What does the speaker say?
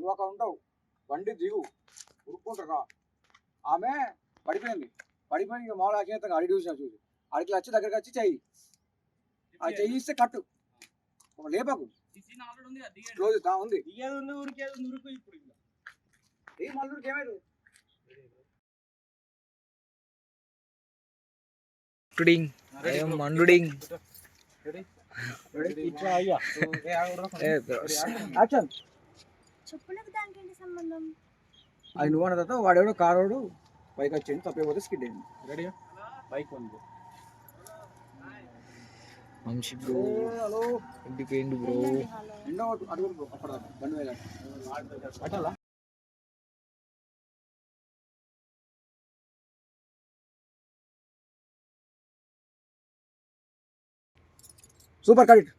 నువ్వు అక్కడ ఉంటావు, బండి దిగు, ఉరుక్కుంటారా. ఆమె పడిపోయింది, పడిపోయి ఇక మామూలు అచేతంగా అడిగి చూసిన చూసి అడిగి వచ్చి దగ్గరికి వచ్చి చెయ్యి, అది చెయ్యి ఇస్తే కట్టు, లేపకు క్లోజ్ ఉంది. ఏ మల్లుడికి ఏమైంది? అది నువ్వు అన్న తర్వాత వాడెవడో కారోడు బైక్ వచ్చింది, తప్పైపోతే స్కిడ్ అయింది. రెడీ బైక్ ఉంది. హలో ఇంటిపోయింది బ్రో. ఎండో అడుగు అక్కడ బండి వెళ్ళాలి. Super correct.